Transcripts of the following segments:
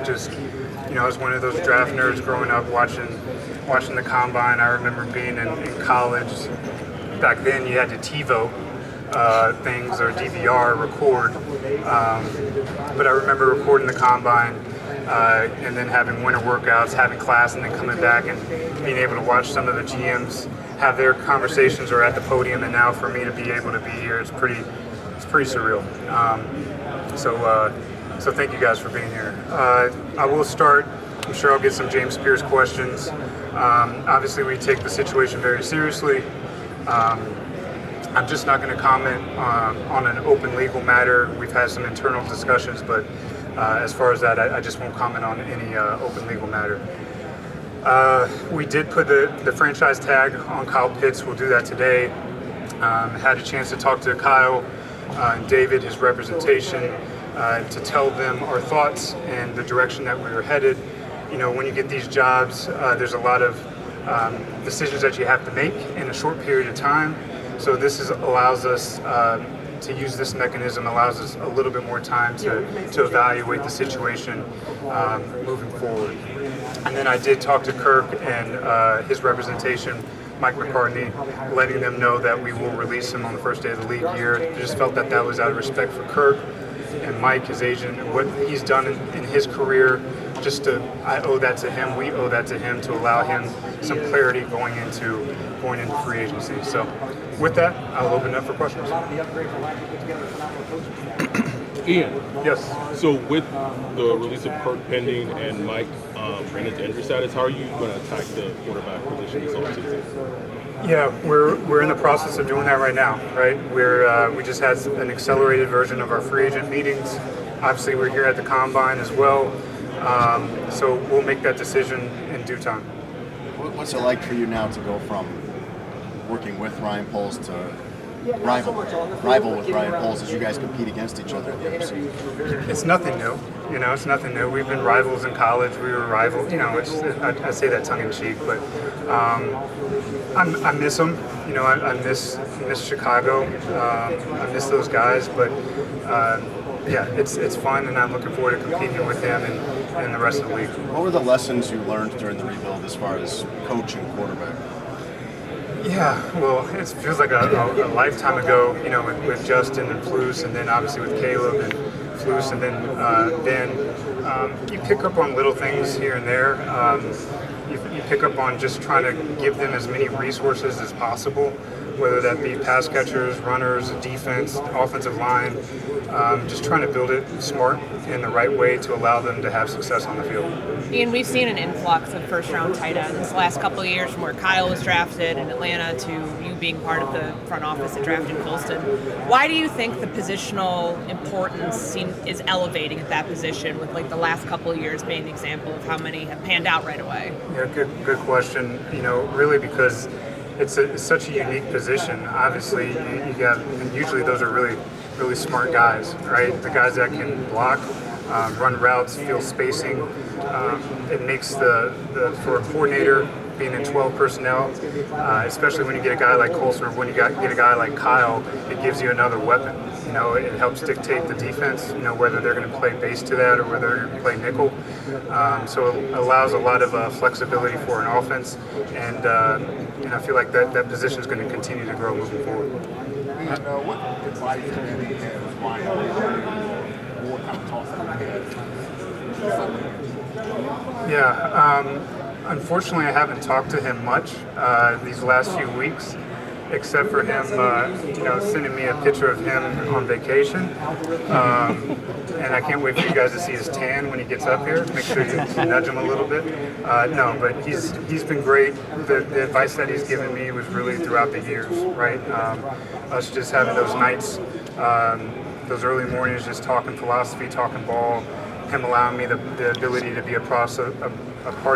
Just, I was one of those draft nerds growing up watching the combine. I remember being in college. Back then, you had to TiVo things or DVR record, but I remember recording the combine and then having winter workouts, having class, and then coming back and being able to watch some of the GMs have their conversations or at the podium. And now for me to be able to be here, it's pretty surreal. So thank you guys for being here. I will start. I'm sure I'll get some James Spears questions. Obviously, we take the situation very seriously. I'm just not going to comment on an open legal matter. We've had some internal discussions, but as far as that, I just won't comment on any open legal matter. We did put the franchise tag on Kyle Pitts. We'll do that today. Had a chance to talk to Kyle and David, his representation, to tell them our thoughts and the direction that we were headed. When you get these jobs, there's a lot of decisions that you have to make in a short period of time. So this allows us to use this mechanism, allows us a little bit more time to evaluate the situation moving forward. And then I did talk to Kirk and his representation, Mike McCartney, letting them know that we will release him on the first day of the league year. I just felt that was out of respect for Kirk and Mike, his agent, and what he's done in his career. I owe that to him. We owe that to him to allow him some clarity going into free agency. So, with that, I'll open up for questions. Ian. Yes. So, with the release of Kirk pending and Mike ran into injury status, how are you going to attack the quarterback position this offseason? Yeah, we're in the process of doing that right now. Right, we just had an accelerated version of our free agent meetings. Obviously, we're here at the combine as well. So we'll make that decision in due time. What's it like for you now to go from working with Ryan Poles to rival with Ryan Poles as you guys compete against each other in the NFC? It's nothing new. It's nothing new. We've been rivals in college. We were rivals. I say that tongue in cheek, but I miss them. I miss Chicago. I miss those guys, but. Yeah, it's fun, and I'm looking forward to competing with him and the rest of the league. What were the lessons you learned during the rebuild as far as coaching quarterback? Yeah, well, it feels like a lifetime ago, with Justin and Flus, and then obviously with Caleb and Flus, and then Ben. You pick up on little things here and there. You pick up on just trying to give them as many resources as possible, whether that be pass catchers, runners, defense, offensive line, just trying to build it smart in the right way to allow them to have success on the field. Ian, we've seen an influx of first-round tight ends the last couple of years, from where Kyle was drafted in Atlanta to you being part of the front office that drafted Colston. Why do you think the positional importance is elevating at that position, with the last couple of years being the example of how many have panned out right away? Yeah, good question. Really because it's such a unique position. Obviously, you got, and usually those are really smart guys, right? The guys that can block, run routes, feel spacing. It makes for a coordinator being in 12 personnel, especially when you get a guy like Colson or when you get a guy like Kyle, it gives you another weapon. It helps dictate the defense, whether they're going to play base to that or whether they're going to play nickel. So it allows a lot of flexibility for an offense, and I feel like that position is going to continue to grow moving forward. And what advice has Ryan more kind of tossing ahead? Yeah, unfortunately I haven't talked to him much these last few weeks, except for him, sending me a picture of him on vacation. And I can't wait for you guys to see his tan when he gets up here. Make sure you nudge him a little bit. No, but he's been great. The advice that he's given me was really throughout the years, right? Us just having those nights, those early mornings, just talking philosophy, talking ball, him allowing me the ability to be a part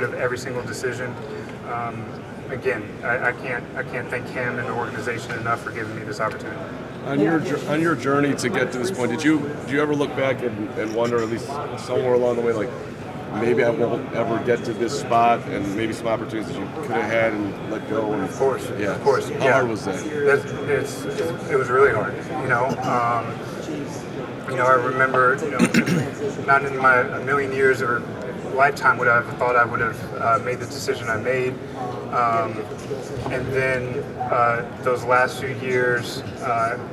of every single decision. Again, I can't thank him and the organization enough for giving me this opportunity. On your journey to get to this point, did you ever look back and wonder, at least somewhere along the way, like maybe I won't ever get to this spot, and maybe some opportunities that you could have had and let go? And, of course. How hard was that? It was really hard. I remember, not in my a million years or lifetime would I have thought I would have made the decision I made. And then those last few years,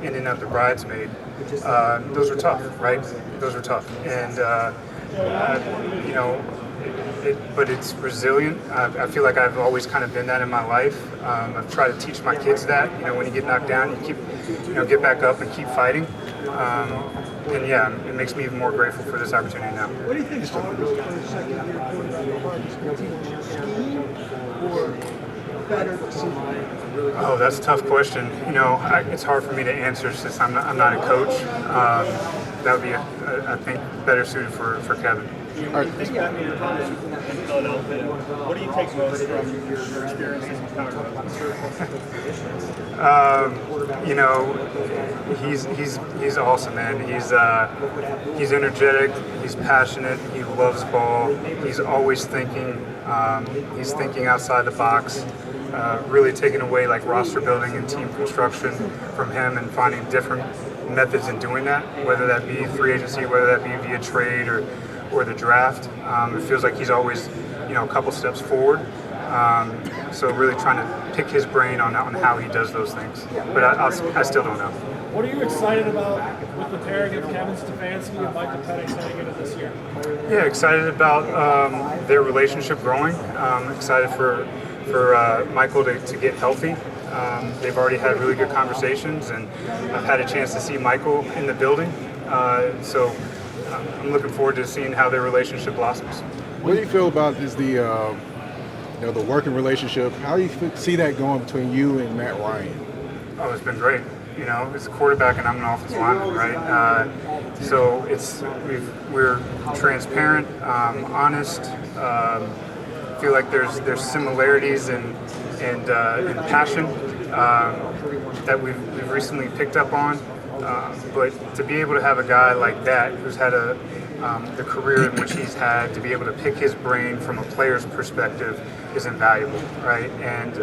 ending up the bridesmaid, those were tough, right? Those were tough. And, but it's resilient. I feel like I've always kind of been that in my life. I've tried to teach my kids that, when you get knocked down, you keep, get back up and keep fighting. And yeah, it makes me even more grateful for this opportunity now. What do you think is the first second year quarterback? Scheme or better decision? Oh, that's a tough question. It's hard for me to answer since I'm not a coach. That would be, I think, better suited for Kevin. What do you take most from your experiences in He's awesome, man. He's energetic. He's passionate. He loves ball. He's always thinking. He's thinking outside the box. Really taking away like roster building and team construction from him and finding different methods in doing that, whether that be free agency, whether that be via trade or the draft. It feels like he's always, a couple steps forward. So really trying to pick his brain on how he does those things. But I still don't know. What are you excited about with the pairing of Kevin Stefanski and Michael Penix heading into this year? Yeah, excited about their relationship growing. Excited for Michael to get healthy. They've already had really good conversations, and I've had a chance to see Michael in the building. So I'm looking forward to seeing how their relationship blossoms. What do you feel about the working relationship? How do you see that going between you and Matt Ryan? Oh, it's been great. It's a quarterback and I'm an offensive lineman, right? So we're transparent, honest. Feel like there's similarities and passion that we've recently picked up on. But to be able to have a guy like that who's had the career in which he's had, to be able to pick his brain from a player's perspective is invaluable, right? And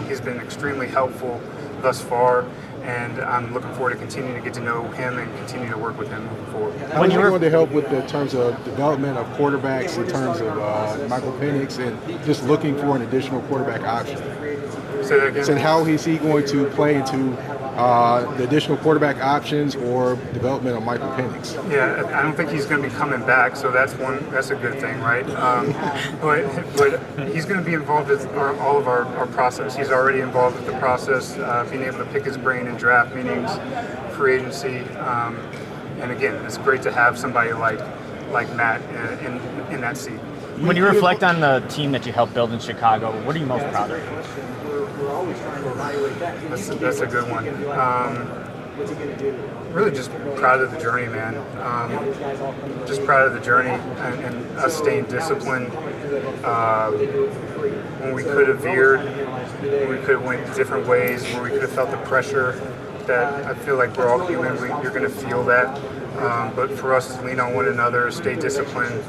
he's been extremely helpful thus far, and I'm looking forward to continuing to get to know him and continue to work with him moving forward. How are you going to help with the terms of development of quarterbacks, in terms of Michael Penix, and just looking for an additional quarterback option? Say that again. So how is he going to play into the additional quarterback options or development of Michael Penix? Yeah, I don't think he's going to be coming back, so that's a good thing, right? But he's going to be involved with all of our process. He's already involved with the process, being able to pick his brain in draft meetings, free agency, and again, it's great to have somebody like Matt in that seat. When you reflect on the team that you helped build in Chicago, what are you most proud of? That's a good one. Really just proud of the journey, man. Just proud of the journey and us staying disciplined. When we could have veered, we could have went different ways, where we could have felt the pressure that I feel like we're all human. You're going to feel that. But for us to lean on one another, stay disciplined,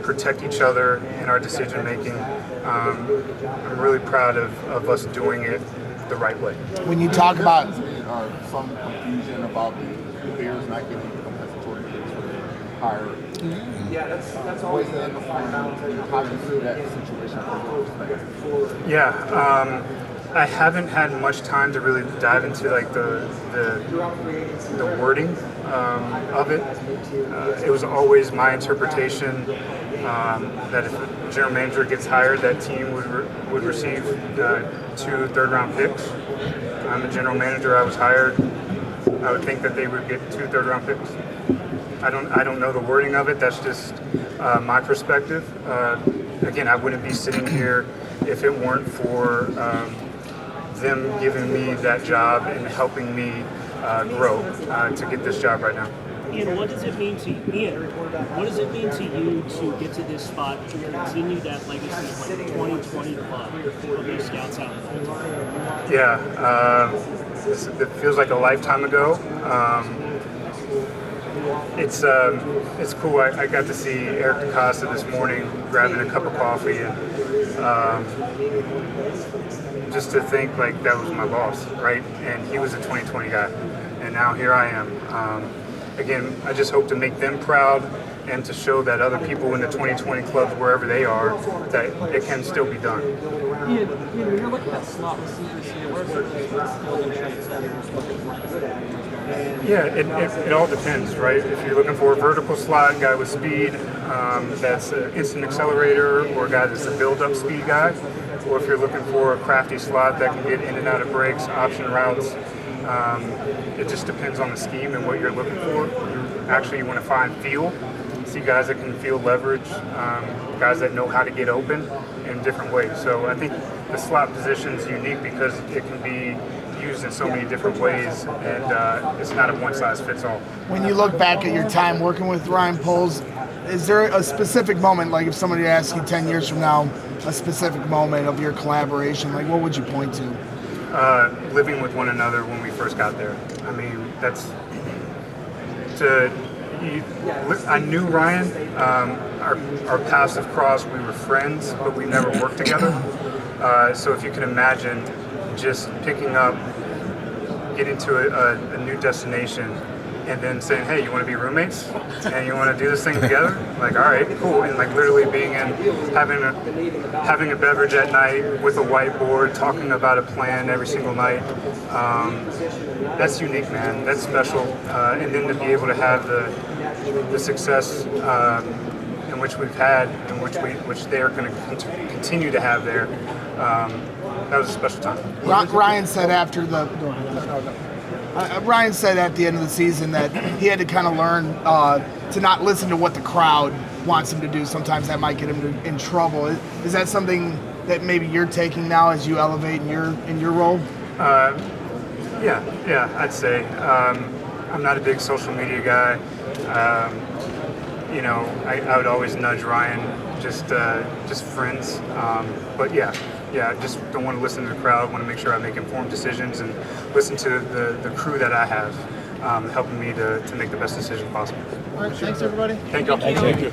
protect each other in our decision making. I'm really proud of us doing it the right way. When you talk about some confusion about the Bears not getting compensatory picks for their hire, yeah, that's always the end of the how do you see that situation from your perspective? Yeah. I haven't had much time to really dive into like the wording of it. It was always my interpretation that if a general manager gets hired, that team would receive 2 third-round picks. I'm a general manager. I was hired. I would think that they would get 2 third-round picks. I don't know the wording of it. That's just my perspective. Again, I wouldn't be sitting here if it weren't for them giving me that job and helping me grow to get this job right now. Ian, what does it mean to you to get to this spot to continue that legacy of like 2025 of those scouts out? Yeah, it feels like a lifetime ago. It's cool. I got to see Eric DeCosta this morning grabbing a cup of coffee, and just to think like that was my boss, right? And he was a 2020 guy, and now here I am. again, I just hope to make them proud and to show that other people in the 2020 clubs, wherever they are, that it can still be done. Ian, when you're looking at slot receivers here, where's the building traits that you're just looking for? Yeah, it all depends, right? If you're looking for a vertical slot guy with speed, that's an instant accelerator, or a guy that's a build-up speed guy, or if you're looking for a crafty slot that can get in and out of breaks, option routes, it just depends on the scheme and what you're looking for. You want to find feel, see guys that can feel leverage, guys that know how to get open in different ways. So I think the slot position is unique because it can be used in so many different ways, and it's not a one-size-fits-all. When you look back at your time working with Ryan Poles, is there a specific moment, like if somebody asks you 10 years from now, a specific moment of your collaboration, like what would you point to? Living with one another when we first got there. I mean, I knew Ryan. Our paths have crossed. We were friends, but we never worked together. So if you can imagine just picking up, getting to a new destination, and then saying, hey, you want to be roommates? And you want to do this thing together? Like, all right, cool. And like literally being in, having a beverage at night with a whiteboard, talking about a plan every single night. That's unique, man. That's special. And then to be able to have the success in which we've had, and which they are going to continue to have there. That was a special time. Ryan said after Ryan said at the end of the season that he had to kind of learn to not listen to what the crowd wants him to do. Sometimes that might get him in trouble. Is that something that maybe you're taking now as you elevate in your role? Yeah, I'd say. I'm not a big social media guy. I would always nudge Ryan, just friends. But yeah, I just don't want to listen to the crowd. I want to make sure I make informed decisions and listen to the crew that I have, helping me to make the best decision possible. All right, thanks everybody. Thank you. Thank you.